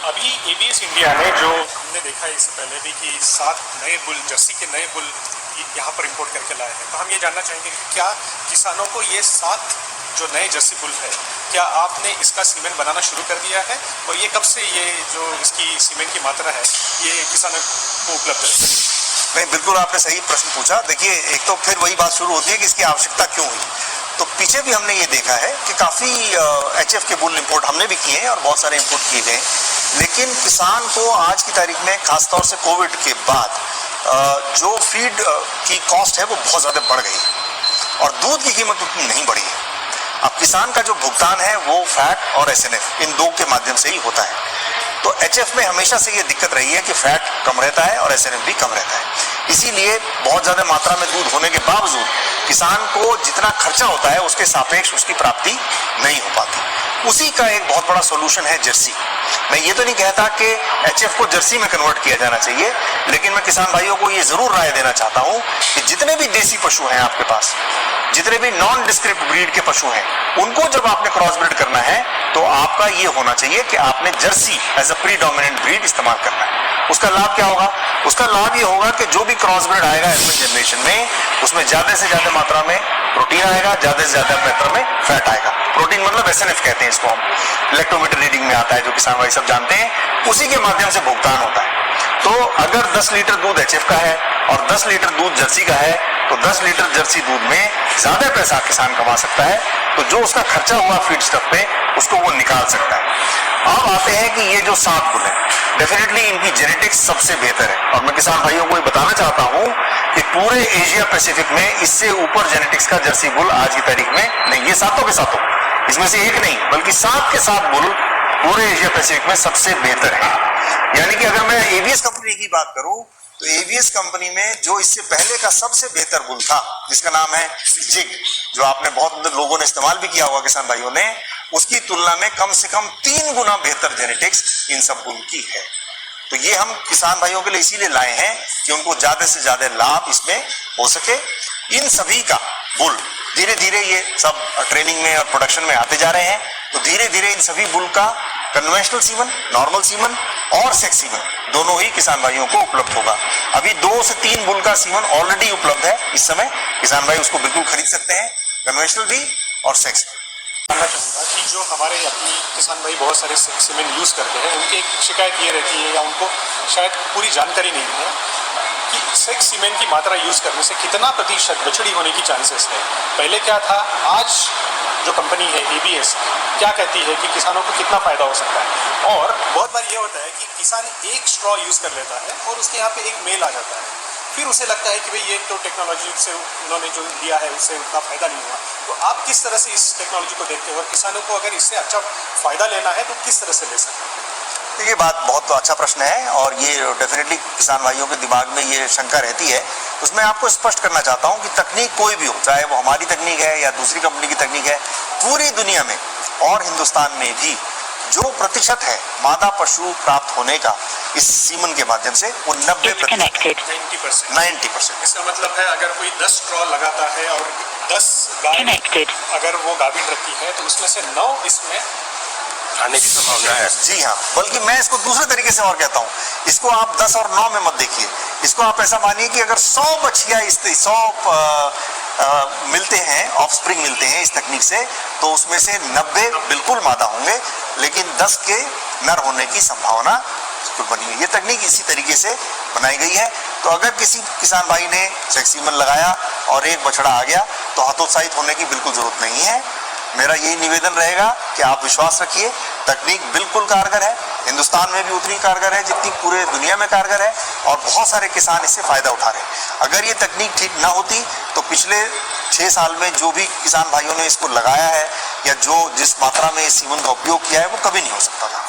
अभी ABS India ने जो हमने देखा है इससे पहले भी कि 7 नए बुल जर्सी के नए बुल यहाँ पर इंपोर्ट करके लाए हैं, तो हम ये जानना चाहेंगे कि क्या किसानों को ये 7 जो नए जर्सी बुल है, क्या आपने इसका सीमेंट बनाना शुरू कर दिया है और ये कब से ये जो इसकी सीमेंट की मात्रा है ये किसानों को उपलब्ध है? नहीं, बिल्कुल आपने सही प्रश्न पूछा। देखिए, एक तो फिर वही बात शुरू होती है कि इसकी आवश्यकता क्यों हुई। तो पीछे भी हमने ये देखा है कि काफ़ी एचएफ के बुल इंपोर्ट हमने भी किए हैं और बहुत सारे इंपोर्ट किए गए, लेकिन किसान को आज की तारीख में खासतौर से कोविड के बाद जो फीड की कॉस्ट है वो बहुत ज़्यादा बढ़ गई और दूध की कीमत उतनी नहीं बढ़ी है। अब किसान का जो भुगतान है वो फैट और एसएनएफ इन दो के माध्यम से ही होता है। तो एचएफ में हमेशा से ये दिक्कत रही है कि फैट कम रहता है और एसएनएफ भी कम रहता है, इसीलिए बहुत ज़्यादा मात्रा में दूध होने के बावजूद किसान को जितना खर्चा होता है उसके सापेक्ष उसकी प्राप्ति नहीं हो पाती। उसी का एक बहुत बड़ा सोल्यूशन है जर्सी। मैं ये तो नहीं कहता कि एचएफ को जर्सी में कन्वर्ट किया जाना चाहिए, लेकिन मैं किसान भाइयों को ये जरूर राय देना चाहता हूँ कि जितने भी देसी पशु हैं आपके पास, जितने भी नॉन डिस्क्रिप्ट ब्रीड के पशु हैं, उनको जब आपने क्रॉस ब्रीड करना है तो आपका ये होना चाहिए कि आपने Jersey as a predominant breed इस्तेमाल करना है। उसका लाभ क्या होगा? उसका लाभ ये होगा कि जो भी क्रॉस ब्रीड आएगा एफ1 जनरेशन में, उसमें ज्यादा से ज्यादा मात्रा में प्रोटीन आएगा, ज्यादा से ज्यादा मात्रा में फैट आएगा। प्रोटीन मतलब एसएनएफ कहते हैं इसको हम, इलेक्ट्रोमीटर रीडिंग में आता है, जो किसान भाई सब जानते हैं। उसी के माध्यम से भुगतान होता है। तो अगर 10 लीटर दूध एचएफ का है और 10 लीटर दूध जर्सी का है, तो 10 लीटर जर्सी दूध में ज्यादा पैसा किसान कमा सकता है। तो जो उसका खर्चा हुआ फीड स्टफ पे, उसको वो निकाल सकता है। अब आते हैं कि ये जो 7 बुल है, डेफिनेटली इनकी जेनेटिक्स सबसे बेहतर है और मैं किसान भाइयों को ये बताना चाहता हूँ कि पूरे एशिया पैसिफिक में इससे ऊपर जेनेटिक्स का जर्सी बुल आज की तारीख में नहीं। ये सातों के सातों, इसमें से एक नहीं बल्कि 7 के 7 बुल पूरे एशिया पैसिफिक में सबसे बेहतर है। यानी कि अगर मैं एबीएस कंपनी की बात करूं तो एबीएस कंपनी में जो इससे पहले का सबसे बेहतर बुल था, जिसका नाम है जिग, जो आपने बहुत लोगों ने इस्तेमाल भी किया होगा किसान भाइयों ने, उसकी तुलना में कम से कम 3 गुना बेहतर जेनेटिक्स इन सब बुल की है। तो ये हम किसान भाइयों के लिए इसीलिए लाए हैं कि उनको ज्यादा से ज्यादा लाभ इसमें हो सके। इन सभी का बुल धीरे धीरे ये सब ट्रेनिंग में और प्रोडक्शन में आते जा रहे हैं, तो धीरे धीरे इन सभी बुल का कन्वेंशनल सीमन, नॉर्मल सीमन और सेक्स सीमन दोनों ही किसान भाइयों को उपलब्ध होगा। अभी 2 से 3 बुल का सीमन ऑलरेडी उपलब्ध है इस समय, किसान भाई उसको बिल्कुल खरीद सकते हैं, कन्वेंशनल भी और सेक्स भी। जानना चाहूँगा कि जो हमारे अपनी किसान भाई बहुत सारे सीमेंट यूज़ करते हैं, उनकी एक शिकायत ये रहती है या उनको शायद पूरी जानकारी नहीं है कि सेक्स सीमेंट की मात्रा यूज़ करने से कितना प्रतिशत बछड़ी होने की चांसेस है। पहले क्या था, आज जो कंपनी है एबीएस क्या कहती है कि किसानों को कितना फ़ायदा हो सकता है। और बहुत बार ये होता है कि किसान एक स्ट्रॉ यूज़ कर लेता है और उसके यहाँ पे एक मेल आ जाता है, फिर उसे लगता है कि भाई ये तो टेक्नोलॉजी से उन्होंने जो दिया है उससे उतना फ़ायदा नहीं हुआ। तो आप किस तरह से इस टेक्नोलॉजी को देखते हो और किसानों को अगर इससे अच्छा फ़ायदा लेना है तो किस तरह से ले सकते हैं? तो ये बात बहुत अच्छा प्रश्न है और ये डेफिनेटली किसान भाइयों के दिमाग में ये शंका रहती है। उसमें आपको स्पष्ट करना चाहता हूँ कि तकनीक कोई भी हो, चाहे वो हमारी तकनीक है या दूसरी कंपनी की तकनीक है, पूरी दुनिया में और हिंदुस्तान में भी जो प्रतिशत है मादा पशु प्राप्त होने का इस सीमन के माध्यम से, वो 90%। इसका मतलब है अगर कोई 10 स्ट्रॉ लगाता है और 10 गाय अगर वो गाभिन रखती है तो उसमें से 9 इसमें आने की संभावना है। जी हाँ, बल्कि मैं इसको दूसरे तरीके से और कहता हूँ, इसको आप 10 और 9 में मत देखिए, इसको आप ऐसा मानिए कि अगर 100 बछिया 100 मिलते हैं, ऑफस्प्रिंग मिलते हैं इस तकनीक से, तो उसमें से 90 बिल्कुल मादा होंगे, लेकिन 10 के नर होने की संभावना बनी हुई। ये तकनीक इसी तरीके से बनाई गई है। तो अगर किसी किसान भाई ने सेक्स सीमन लगाया और एक बछड़ा आ गया तो हतोत्साहित होने की बिल्कुल जरूरत नहीं है। मेरा यही निवेदन रहेगा कि आप विश्वास रखिए, तकनीक बिल्कुल कारगर है, हिंदुस्तान में भी उतनी कारगर है जितनी पूरे दुनिया में कारगर है और बहुत सारे किसान इससे फायदा उठा रहे हैं। अगर ये तकनीक ठीक ना होती तो पिछले 6 साल में जो भी किसान भाइयों ने इसको लगाया है या जो जिस मात्रा में इस सीमन का उपयोग किया है वो कभी नहीं हो सकता था।